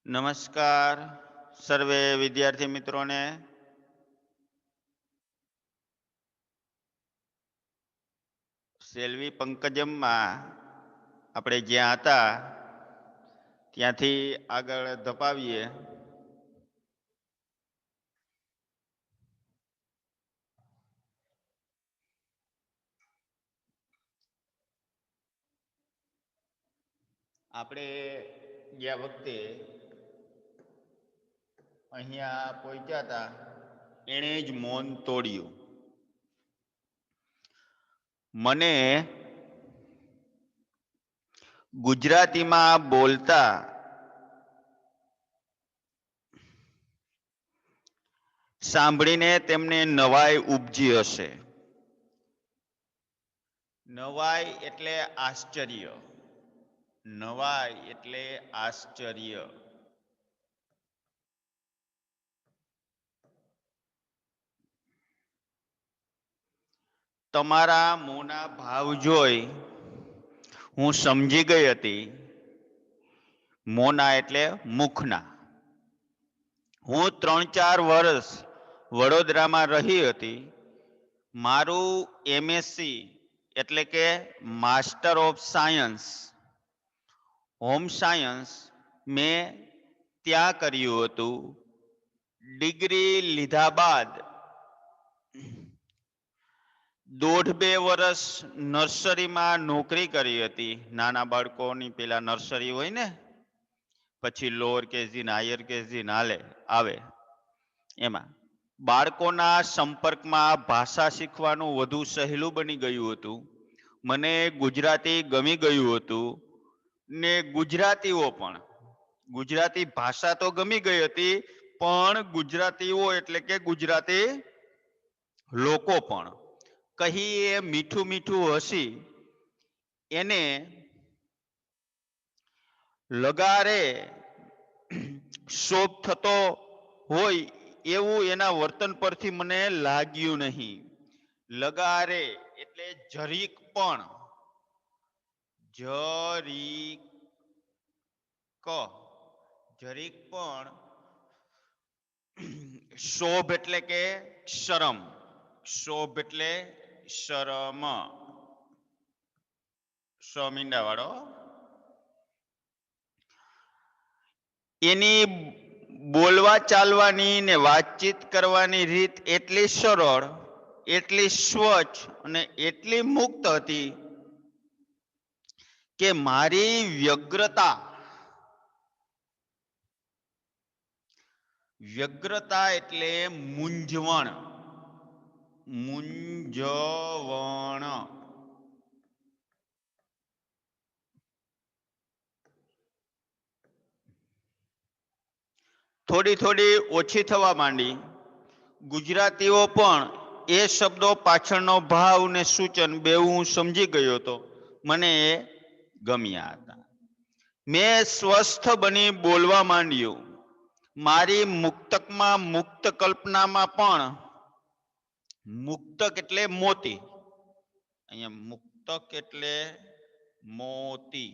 નમસ્કાર સર્વે વિદ્યાર્થી મિત્રોને. સેલ્વી પંકજમમાં આપણે જ્યાં હતા ત્યાંથી આગળ ધપાવીએ. આપણે ગયા વખતે અહીંયા પહોંચ્યા હતા, એણે જ મૌન તોડ્યું. મને ગુજરાતીમાં બોલતા સાંભળીને તેમને નવાઈ ઉપજી હશે. નવાઈ એટલે આશ્ચર્ય. નવાઈ એટલે આશ્ચર્ય. તમારા મોંના ભાવ જોઈ હું સમજી ગઈ હતી. મોંના એટલે મુખના. હું 3-4 વર્ષ વડોદરામાં રહી હતી. મારું MSc એટલે કે master of science home science મેં ત્યાં કર્યું હતું. ડિગ્રી લીધા બાદ 1.5-2 વર્ષ નર્સરીમાં નોકરી કરી હતી. નાના બાળકોની પેલા નર્સરી હોય ને, પછી લોઅર કેજી ને હાયર કેજી આવે એમાં બાળકોના સંપર્કમાં ભાષા શીખવાનું વધુ સહેલું બની ગયું હતું. મને ગુજરાતી ગમી ગયું હતું ને ગુજરાતીઓ પણ. ગુજરાતી ભાષા તો ગમી ગઈ હતી, પણ ગુજરાતીઓ એટલે કે ગુજરાતી લોકો પણ કહી એ મીઠું મીઠું હસી એને લગારે શોભ થતો હોય એવું એના વર્તન પરથી મને લાગ્યું નહીં. લગારે એટલે જરીક પણ. જરીક પણ. શોભ એટલે કે શરમ. શોભ એટલે શરમ. મીંડા વાળો. એની બોલવા ચાલવાની ને વાતચીત કરવાની રીત એટલી સરળ, એટલી સ્વચ્છ અને એટલી મુક્ત હતી કે મારી વ્યગ્રતા એટલે મૂંઝવણ. થોડી ઓછી થવા માંડી. ગુજરાતીઓ પણ એ શબ્દો પાછળનો ભાવ ને સૂચન બેઉ હું સમજી ગયો હતો. મને એ ગમ્યા હતા. મેં સ્વસ્થ બની બોલવા માંડ્યું. મારી મુક્તકમાં મુક્ત કલ્પનામાં પણ મુક્તક એટલે મોતી. અહીંયા મુક્તક એટલે મોતી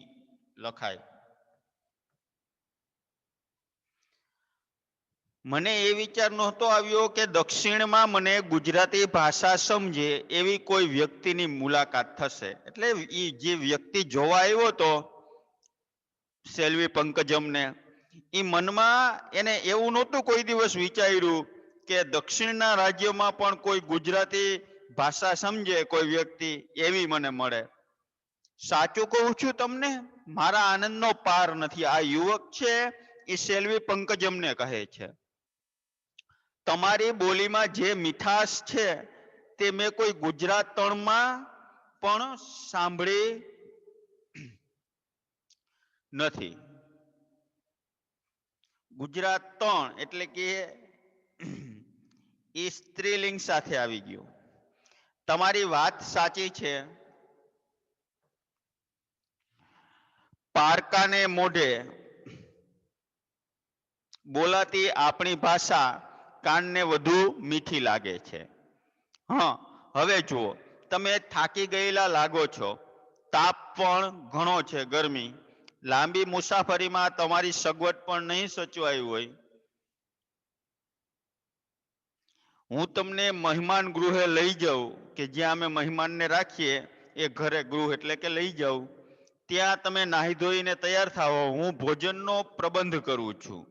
લખાય. મને એ વિચાર નહોતો આવ્યો કે દક્ષિણમાં મને ગુજરાતી ભાષા સમજે એવી કોઈ વ્યક્તિની મુલાકાત થશે. એટલે એ જે વ્યક્તિ જોવા આવ્યો હતો સેલ્વી પંકજમને, એ મનમાં એને એવું નહોતું કોઈ દિવસ વિચાર્યું કે દક્ષિણના રાજ્યમાં પણ કોઈ ગુજરાતી ભાષા સમજે કોઈ વ્યક્તિ એવી મને મળે. સાચું કહું છું તમને, મારા આનંદનો પાર નથી. આ યુવક છે એ સેલ્વી પંકજમને કહે છે, તમારી બોલીમાં જે મીઠાશ છે તે મેં કોઈ ગુજરાત તળમાં પણ સાંભળી નથી. ગુજરાત તણ એટલે કે એ સ્ત્રીલિંગ સાથે આવી ગયું. તમારી વાત સાચી છે. પારકાને મોઢે બોલાતી આપણી ભાષા કાનને વધુ મીઠી લાગે છે. હા, હવે જુઓ, તમે થાકી ગયેલા લાગો છો. તાપ પણ ઘણો છે, ગરમી. લાંબી મુસાફરીમાં તમારી સગવડ પણ નહીં સચવાઈ હોય, હું તમને મહેમાન ગૃહે લઈ જાઉં કે જ્યાં અમે મહેમાનને રાખીએ એ ઘરે, ગૃહ એટલે કે લઈ જાઉં, ત્યાં તમે નાહી ધોઈને તૈયાર થાઓ, હું ભોજનનો પ્રબંધ કરું છું.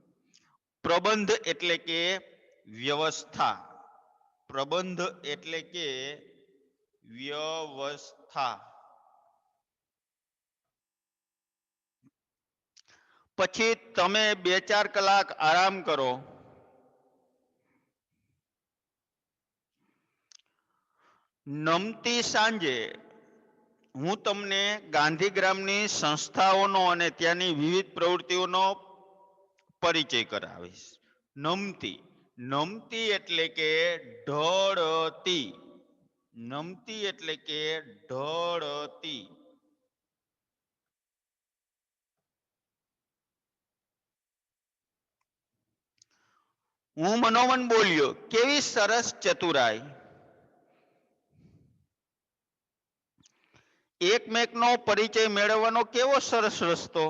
પ્રબંધ એટલે કે વ્યવસ્થા. પ્રબંધ એટલે કે વ્યવસ્થા. પછી તમે 2-4 કલાક આરામ કરો. નમતી સાંજે હું તમને ગાંધીગ્રામની સંસ્થાઓનો અને ત્યાંની વિવિધ પ્રવૃત્તિઓનો પરિચય કરાવીશ. નમતી, નમતી એટલે કે ઢળતી. નમતી એટલે કે ઢળતી. હું મનોમન બોલ્યો, કેવી સરસ ચતુરાઈ. એકમેકનો પરિચય મેળવવાનો કેવો સરસ રસ્તો.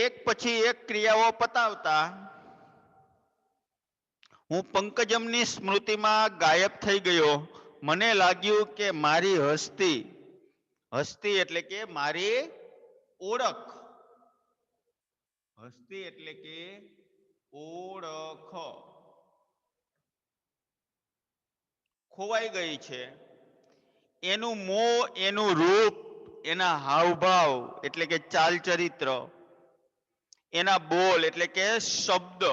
એક પછી એક ક્રિયાઓ પતાવતા હું પંકજમની સ્મૃતિમાં ગાયબ થઈ ગયો. મને લાગ્યું કે મારી હસ્તી, હસ્તી એટલે કે મારી ઓળખ, હસ્તી એટલે કે ઓળખ ખોવાઈ ગઈ છે. એનું મોં, એનું રૂપ, એના હાવભાવ એટલે કે ચાલ ચરિત્ર, એના બોલ એટલે કે શબ્દ,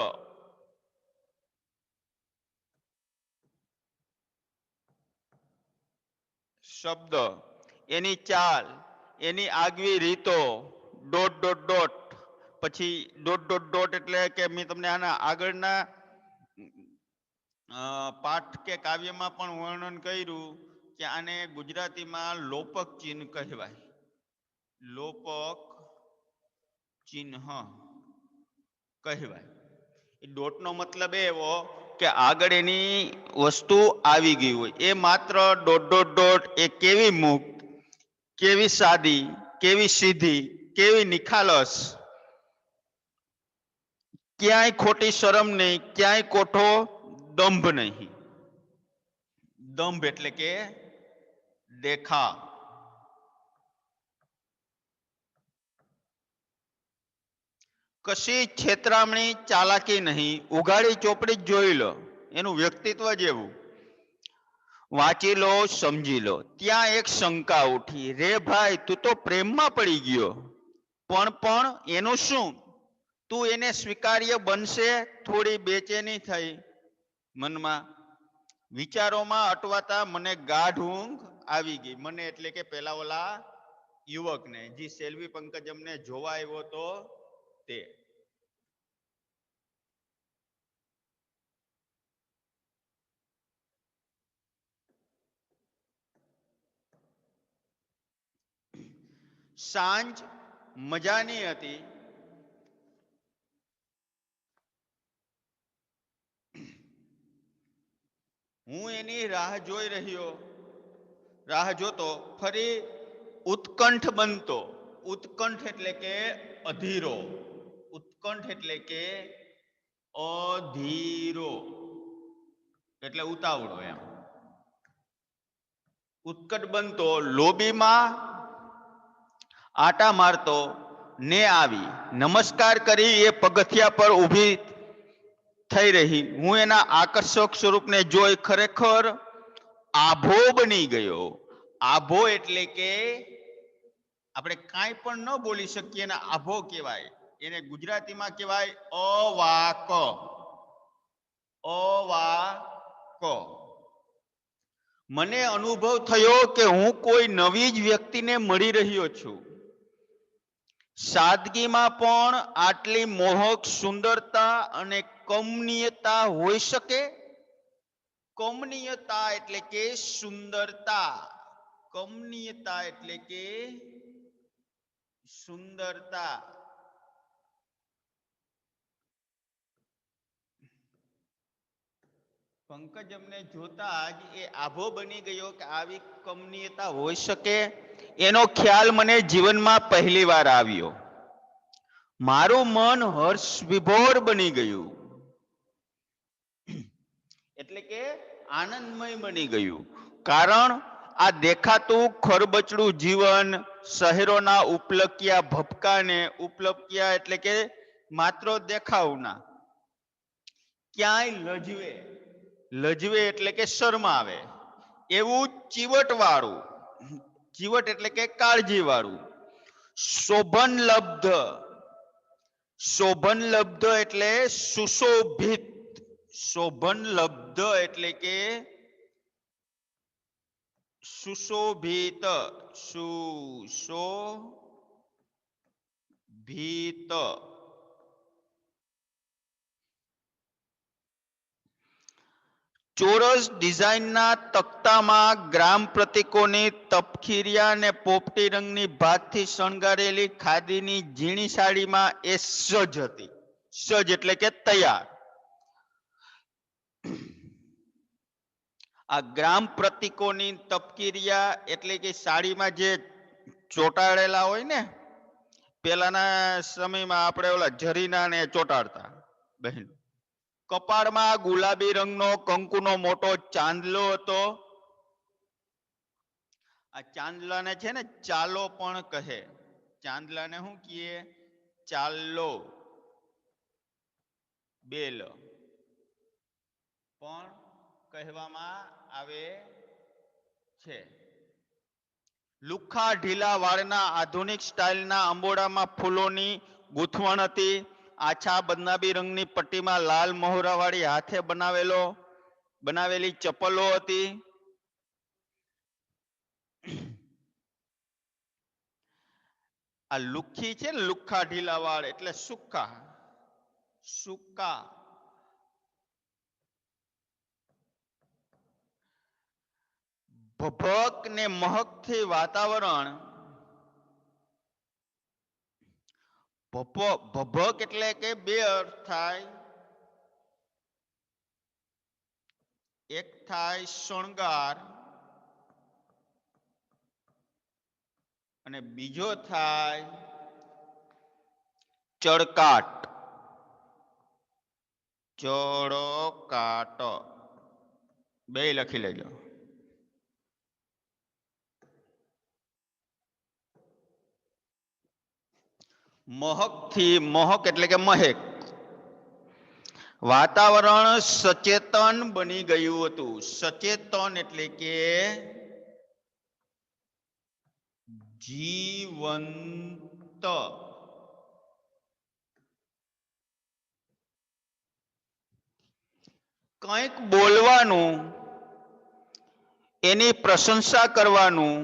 શબ્દ, એની ચાલ, એની આગવી રીતો, ડોટ ડોટ ડોટ, પછી ડોટ ડોટ ડોટ એટલે કે મેં તમને આના આગળના પાઠ કે કાવ્યમાં પણ વર્ણન કર્યું કે આને ગુજરાતીમાં લોપક ચિહ્ન કહેવાય. લોપક ચિહ્ન કહેવાય. એ ડોટનો મતલબ એવો કે આગળ એની વસ્તુ આવી ગઈ હોય. એ માત્ર ડોટ ડોટ ડોટ એ કેવી મુક્ત, કેવી સાદી, કેવી સીધી, કેવી નિખાલસ, ક્યાંય ખોટી શરમ નહીં, ક્યાંય ખોટો દંભ નહીં. દંભ એટલે કે દેખાવ. કશી છેતરામણી, ચાલાકી નહીં, ઉઘાડી ચોપડી જ જોઈ લો, એનું વ્યક્તિત્વ જેવું. વાંચી લો, સમજી લો. ત્યાં એક શંકા ઉઠી, રે ભાઈ તું તો પ્રેમમાં પડી ગયો. પણ એનું શું? તું એને સ્વીકાર્ય બનશે? થોડી બેચેની થઈ મનમાં. વિચારોમાં અટવાતા મને ગાઢ ઊંઘ આવી ગઈ. મને એટલે કે પેલા ઓલા યુવકને, જે સેલ્વી પંકજમને જોવા આવ્યો તો તે. સાંજ મજાની હતી. હું એની રાહ જોઈ રહ્યો, રાહ જોતો, ફરી ઉત્કંઠ બનતો. ઉત્કંઠ એટલે કે અધીરો, ઉત્કંઠ એટલે કે અધીરો એટલે ઉતાવળો એમ. ઉત્કટ બનતો, લોબીમાં આટા મારતો ને આવી. નમસ્કાર કરી એ પગથિયા પર ઊભી થઈ રહી. હું એના આકર્ષક સ્વરૂપને જોઈ ખરેખર આભો બની ગયો. આભો એટલે કે આપણે કાંઈ પણ ન બોલી શકીએ ને આભો કહેવાય. એને ગુજરાતીમાં કહેવાય અવાક. અવાક. મને અનુભવ થયો કે હું કોઈ નવી જ વ્યક્તિને મળી રહ્યો છું. સાદગીમાં પણ આટલી મોહક સુંદરતા અને કમનીયતા હોઈ શકે? કમનીયતા એટલે કે સુંદરતા. કમનીયતા એટલે કે સુંદરતા. પંકજ અમને જોતા જ એ આભો બની ગયો કે આવી કમનીયતા હોઈ શકે એનો ખ્યાલ મને જીવનમાં પહેલી વાર આવ્યો. મારું મન હર્ષ વિભોર બની ગયું, એટલે કે આનંદમય બની ગયું. કારણ આ દેખાતું ખરબચડું જીવન, શહેરોના ઉપલક્યા ભપકાને, ઉપલક્યા એટલે કે માત્ર દેખાવના, ક્યાંય લજવે, લજવે એટલે કે શરમાવે એવું ચીવટ વાળું, ચીવટ એટલે કે કાળજી વાળું, શોભનલબ્ધ, શોભનલબ્ધ એટલે સુશોભિત, શોભનલબ્ધ એટલે કે સુશોભિત, સુશોભિત, ચોરસ ડિઝાઇનના તખ્તામાં ગ્રામ પ્રતીકોની તપખીરિયા અને પોપટી રંગની ભાતથી શણગારેલી ખાદીની ઝીણી સાડીમાં એ સજ હતી. સજ એટલે કે તૈયાર. આ ગ્રામ પ્રતીકોની તપકીરિયા એટલે કે સાડીમાં જે ચોંટાડેલા હોય ને, પેલાના સમયમાં આપણે ઓલા જરીના ને ચોંટાડતા બહેન. કપાળમાં ગુલાબી રંગનો કંકુનો મોટો ચાંદલો હતો. આ ચાંદલાને છે ને ચાલો પણ કહે. ચાંદલાને શું કહીએ? ચાલો, બેલ પણ કહેવામાં આવે છે. લુખ્ખા ઢીલા વાળના આધુનિક સ્ટાઇલના અંબોડામાં ફૂલોની ગૂંથવણ હતી. આછા બદનાબી રંગની પટ્ટીમાં લાલ મહોરાવાળી હાથે બનાવેલી ચપ્પલો હતી. આ લુખ્ખી છે ને, લુખ્ખા ઢીલા વાળ એટલે સુક્કા, સુક્કા. ભભક ને મહક થી વાતાવરણ, ભભક એટલે કે બે અર્થ થાય. એક થાય શણગાર અને બીજો થાય ચળકાટ, ચળકાટ. બે લખી લેજો. મહક થી, મહક એટલે કે મહેક. વાતાવરણ સચેતન બની ગયું હતું. સચેતન એટલે કે જીવંત. કંઈક બોલવાનું, એની પ્રશંસા કરવાનું,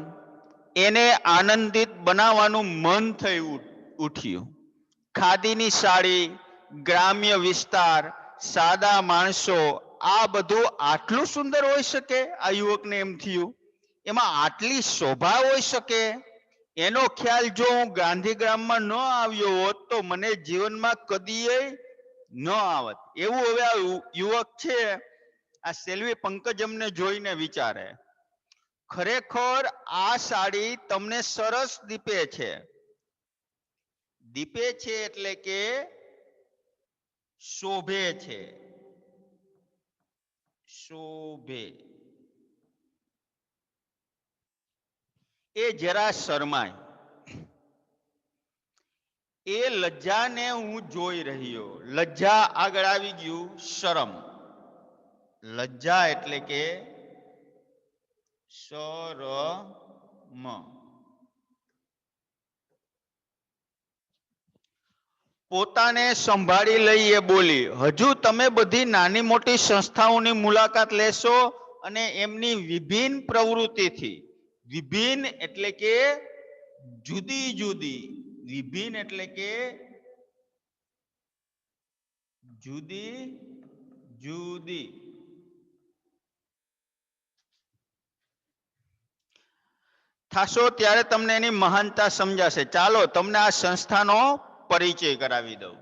એને આનંદિત બનાવવાનું મન થઈ ઉઠ્યું. ખાદીની સાડી, ગ્રામ્ય વિસ્તાર, સાદા માણસો, આ બધું આટલું સુંદર હોઈ શકે? આ યુવકને એમ થયું. એમાં આટલી શોભા હોઈ શકે? એનો ખ્યાલ જો હું ગાંધીગ્રામમાં ન આવ્યો હોત તો મને જીવનમાં કદીએ ન આવત. એવું હવે આ યુવક છે, આ સેલ્વી પંકજ અમને જોઈને વિચારે, ખરેખર આ સાડી તમને સરસ દીપે છે. દીપે છે એટલે કે શોભે છે, શોભે. એ જરા શરમાય. એ લજ્જાને હું જોઈ રહ્યો. લજ્જા આગળ આવી ગયું શરમ. લજ્જા એટલે કે શરમ. પોતાને સંભાળી લઈ એ બોલી, હજુ તમે બધી નાની મોટી સંસ્થાઓની મુલાકાત લેશો અને એમની વિભિન્ન પ્રવૃત્તિથી, વિભિન્ન એટલે કે જુદી જુદી, વિભિન્ન એટલે કે જુદી જુદી, થાશો ત્યારે તમને એની મહાનતા સમજાશે. ચાલો તમને આ સંસ્થાનો પરિચય કરાવી દઉં.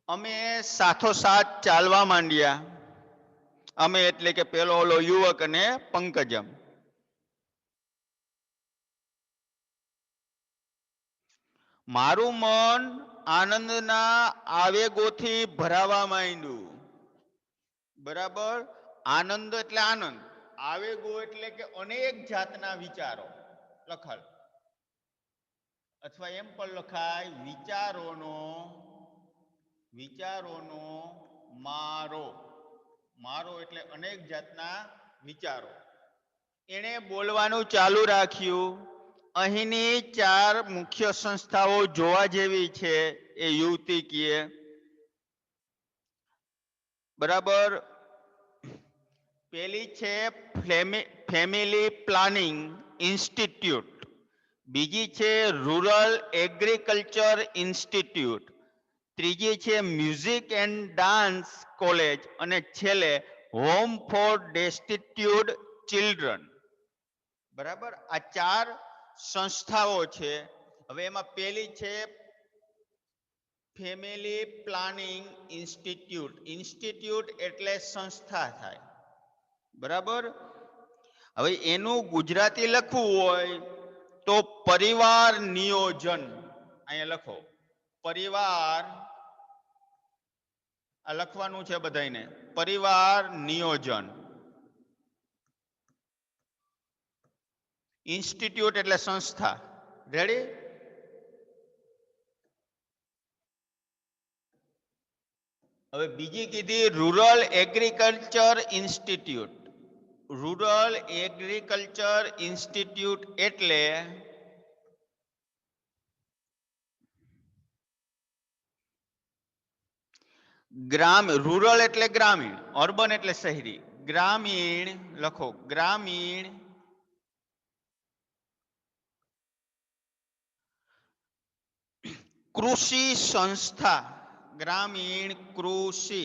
અમે સાથોસાથ ચાલવા માંડ્યા. અમે એટલે કે પેલો ઓલો યુવક અને પંકજમ. મારું મન આનંદના આવેગોથી ભરાવા માંડ્યું. બરાબર. આનંદ એટલે આનંદ, આવેગો એટલે કે અનેક જાતના વિચારો લખાય, અથવા એમ પણ લખાય વિચારોનો મારો. મારો એટલે અનેક જાતના વિચારો. એણે બોલવાનું ચાલુ રાખ્યું. અહીંની 4 મુખ્ય સંસ્થાઓ જોવા જેવી છે. એ યુવતી કહે. બરાબર. પેલી છે ફેમિલી પ્લાનિંગ ઇન્સ્ટિટ્યૂટ, બીજી છે રૂરલ એગ્રીકલ્ચર ઇન્સ્ટિટ્યૂટ, ત્રીજી છે મ્યુઝિક એન્ડ ડાન્સ કોલેજ, અને છેલ્લે હોમ ફોર ડેસ્ટિટ્યુડ ચિલ્ડ્રન. બરાબર. આ 4 સંસ્થાઓ છે. હવે એમાં પેલી છે ફેમિલી પ્લાનિંગ ઇન્સ્ટિટ્યૂટ. ઇન્સ્ટિટ્યૂટ એટલે સંસ્થા થાય. બરાબર. હવે એનું ગુજરાતી લખવું હોય તો પરિવાર નિયોજન. અહીંયા લખો પરિવાર. આ લખવાનું છે બધાને, પરિવાર નિયોજન. ઇન્સ્ટિટ્યૂટ એટલે સંસ્થા. રેડી? હવે બીજી કીધી rural agriculture institute. Rural agriculture institute એટલે રૂરલ એટલે ગ્રામીણ, અર્બન એટલે શહેરી. ગ્રામીણ લખો, ગ્રામીણ કૃષિ સંસ્થા. ગ્રામીણ કૃષિ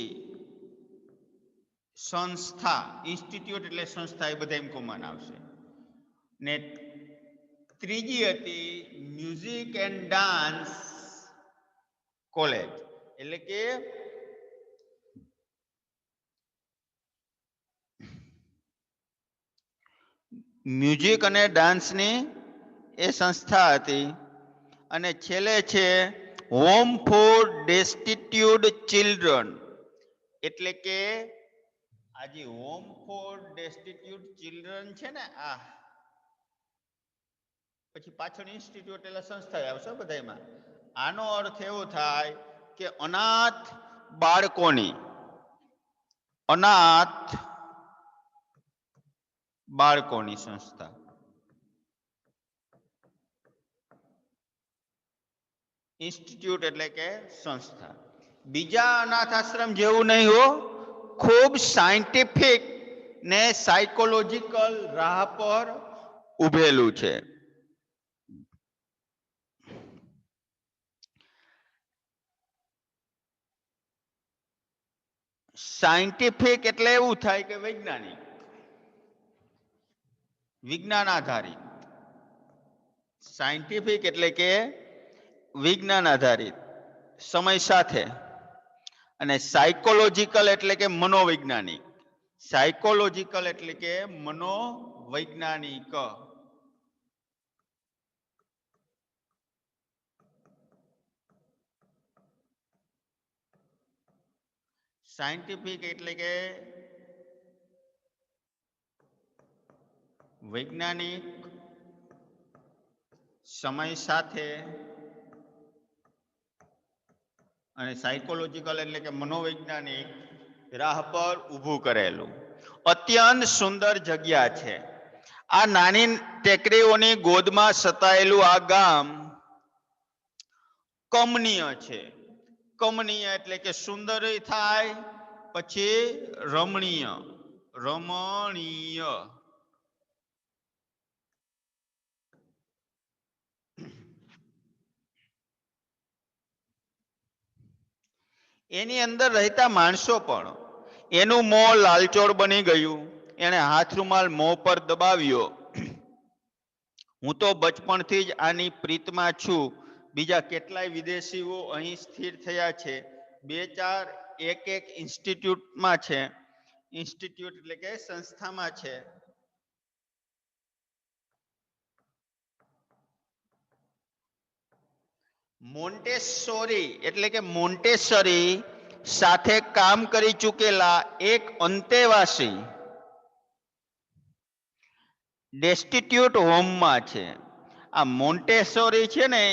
સંસ્થા. ઇન્સ્ટિટ્યૂટ એટલે સંસ્થા, એ બધા એમ કોમન આવશે. ને ત્રીજી હતી મ્યુઝિક એન્ડ ડાન્સ કોલેજ, એટલે કે મ્યુઝિક અને ડાન્સની એ સંસ્થા હતી. અને છેલ્લે છે હોમ ફોર ડેસ્ટિટ્યુડ ચિલ્ડ્રન, એટલે કે આજે હોમ ફોર ડેસ્ટિટ્યુડ ચિલ્ડ્રન છે ને, આ પછી પાછળ ઇન્સ્ટિટ્યૂટ એટલે સંસ્થા આવશે બધામાં. આનો અર્થ એવો થાય કે અનાથ બાળકોની સંસ્થા. ઇન્સ્ટિટ્યૂટ એટલે કે સંસ્થા. બીજા અનાથ આશ્રમ જેવું નહીં હો, ખૂબ સાયન્ટિફિક ને સાયકોલોજીકલ રાહ પર ઉભેલું છે. સાયન્ટિફિક એટલે એવું થાય કે વૈજ્ઞાનિક, વિજ્ઞાન આધારિત. સાયન્ટિફિક એટલે કે વિજ્ઞાન આધારિત, સમય સાથે. અને સાયકોલોજીકલ એટલે કે મનોવૈજ્ઞાનિક. સાયકોલોજીકલ એટલે કે મનોવૈજ્ઞાનિક. સાયન્ટિફિક એટલે કે વૈજ્ઞાનિક, સમય સાથે. અને સાયકોલોજીકલ એટલે કે મનોવૈજ્ઞાનિક રાહ પર ઊભું કરેલું. અત્યંત સુંદર જગ્યા છે. આ નાની ટેકરીઓની ગોદમાં સતાયેલું આ ગામ કમનીય છે. કમનીય એટલે કે સુંદર થાય, પછી રમણીય. એની અંદર રહેતા માણસો પણ. એનું મોં લાલચોળ બની ગયું. એને હાથ રૂમાલ મોં પર દબાવ્યો. હું તો બચપણથી જ આની પ્રીતમાં છું. બીજા કેટલાય વિદેશીઓ અહીં સ્થિર થયા છે. 2-4 એક ઇન્સ્ટિટ્યૂટમાં છે. ઇન્સ્ટિટ્યૂટ એટલે કે સંસ્થામાં છે. મોન્ટેસોરી એટલે કે મોન્ટેસરી સાથે કામ કરી ચૂકેલા એક અંતેવાસી ડેસ્ટિટ્યુટ હોમમાં છે. આ મોન્ટેસોરી છે ને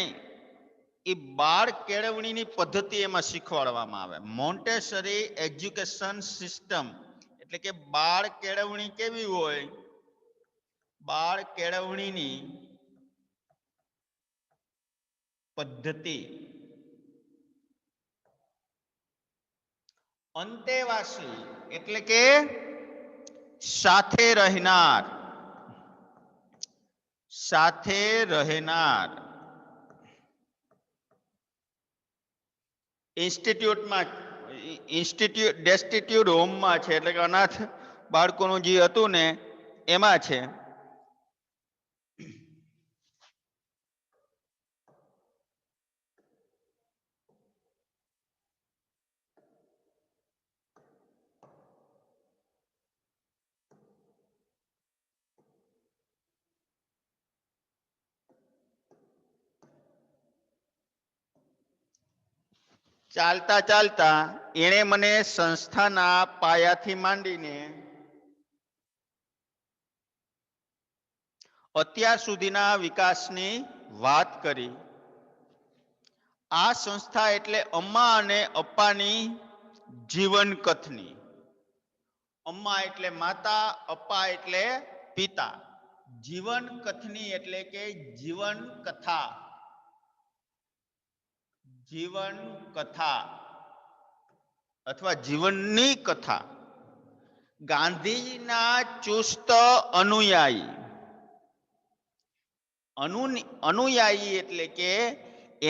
એ બાળ કેળવણીની પદ્ધતિ એમાં શીખવાડવામાં આવે. મોન્ટેસરી એજ્યુકેશન સિસ્ટમ એટલે કે બાળ કેળવણી કેવી હોય, બાળ કેળવણીની પદ્ધતિ. અંતેવાસી એટલે કે સાથે રહેનાર, સાથે રહેનાર. ઇન્સ્ટિટ્યૂટમાં ડેસ્ટિટ્યુટ હોમમાં છે એટલે કે અનાથ બાળકોનું જે હતું ને એમાં છે. ચાલતા ચાલતા એણે મને સંસ્થાના પાયાથી માંડીને અત્યાર સુધીના વિકાસની વાત કરી. આ સંસ્થા એટલે અમ્મા અને અપ્પાની જીવન કથની. અમ્મા એટલે માતા, અપ્પા એટલે પિતા. જીવન કથની એટલે કે જીવન કથા. જીવન કથા અથવા જીવનની કથા. ગાંધીજીના ચુસ્ત અનુયાયી. અનુયાયી એટલે કે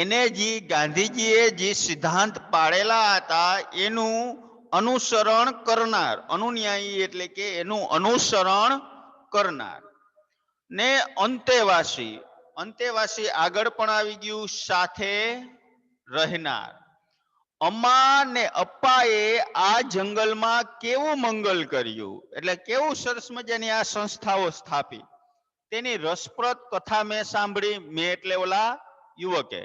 એને જે ગાંધીજીએ જે સિદ્ધાંત પાડેલા હતા એનું અનુસરણ કરનાર. અનુયાયી એટલે કે એનું અનુસરણ કરનાર. ને અંતેવાસી. અંતેવાસી આગળ પણ આવી ગયું, સાથે રહેનાર. અમ્મા ને અપ્પાએ આ જંગલમાં કેવું મંગલ કર્યું, એટલે કેવું સરસ મજાની આ સંસ્થાઓ સ્થાપી તેની રસપ્રદ કથા મેં સાંભળી. મેં એટલે ઓલા યુવકે.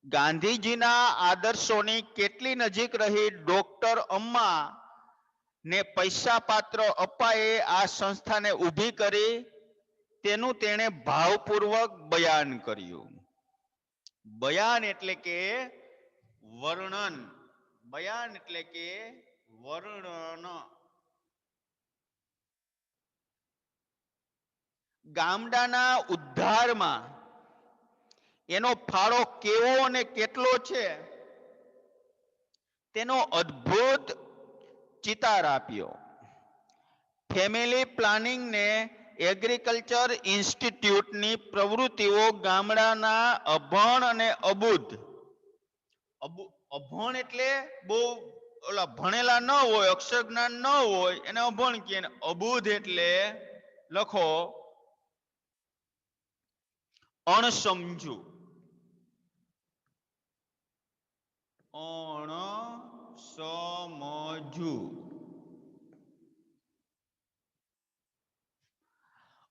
ગાંધીજીના આદર્શોની કેટલી નજીક રહી ડોક્ટર અમ્મા ને પૈસા પાત્ર અપ્પાએ આ સંસ્થાને ઊભી કરી તેનું તેણે ભાવપૂર્વક બયાન કર્યું. બયાન એટલે કે વર્ણન. બયાન એટલે કે વર્ણન. ગામડાના ઉદ્ધારમાં એનો ફાળો કેવો અને કેટલો છે તેનો અદ્ભુત ચિતાર આપ્યો. ફેમિલી પ્લાનિંગ ને એગ્રીકલ્ચર ઇન્સ્ટિટ્યૂટની પ્રવૃત્તિઓ ગામડાના અભણ અને અબુધ. અભણ એટલે બહુ ઓલા ભણેલા ન હોય, અક્ષર જ્ઞાન ન હોય એને અભણ કહે. અબુધ એટલે લખો અણસમજુ. અણસમજુ.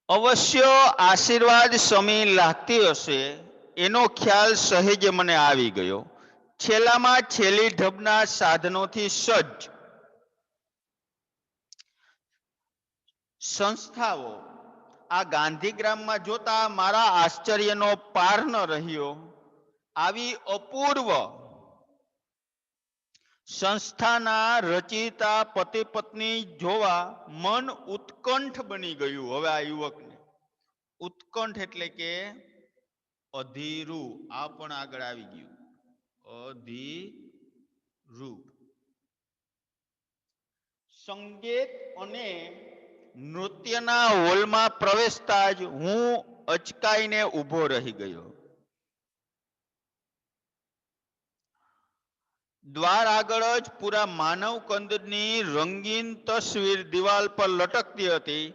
અવશ્ય આશીર્વાદ સમી લાગતી હશે એનો ખ્યાલ સહેજ મને આવી ગયો. છેલ્લામાં છેલ્લી ઢબના સાધનોથી સજ્જ સંસ્થાઓ આ ગાંધીગ્રામમાં જોતા મારા આશ્ચર્યનો પાર ન રહ્યો. આવી અપૂર્વ સંસ્થાના રચિતા પતિ પત્ની જોવા મન ઉત્કંઠ બની ગયું. હવે આ યુવકને ઉત્કંઠ એટલે કે અધીરું. આ પણ આગળ આવી ગયું, અધીરું. સંગીત અને નૃત્યના હોલમાં પ્રવેશતા જ હું અચકાઈને ઊભો રહી ગયો. દ્વાર આગળ જ પૂરા માનવ કંદની રંગીન તસવીર દિવાલ પર લટકતી હતી.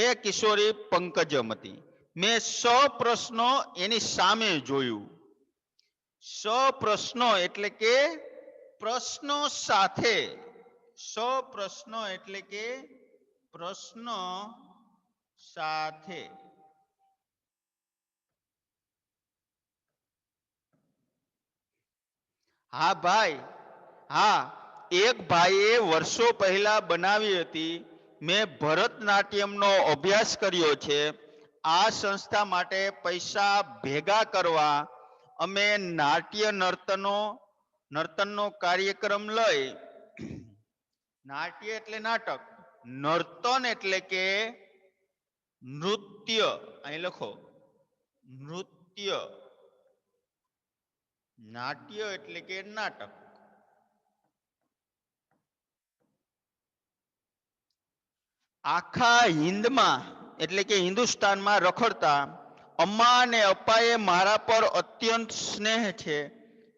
એ કિશોરી પંકજમ હતી. મેં સપ્રશ્ન એની સામે જોયું. સપ્રશ્ન એટલે કે પ્રશ્નો સાથે, સપ્રશ્નો એટલે કે પ્રશ્નો સાથે. હા ભાઈ, હા, એક ભાઈએ વર્ષો પહેલા બનાવી હતી. મેં ભરતનાટ્યમનો અભ્યાસ કર્યો છે. આ સંસ્થા માટે પૈસા ભેગા કરવા અમે નાટ્ય નર્તનનો કાર્યક્રમ લઈ. નાટ્ય એટલે નાટક, નર્તન એટલે કે નૃત્ય. અહીં લખો નૃત્ય. નાટ્ય એટલે કે નાટક. આખા હિન્દમાં એટલે કે હિન્દુસ્તાનમાં રખડતા અમ્મા અને અપ્પાએ મારા પર અત્યંત સ્નેહ છે.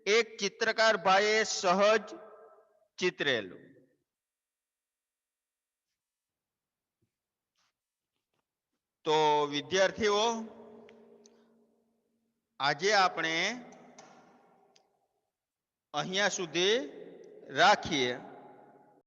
એક ચિત્રકાર ભાઈએ સહજ ચિતરેલું. તો વિદ્યાર્થીઓ, આજે આપણે અહીંયા સુધી રાખીએ.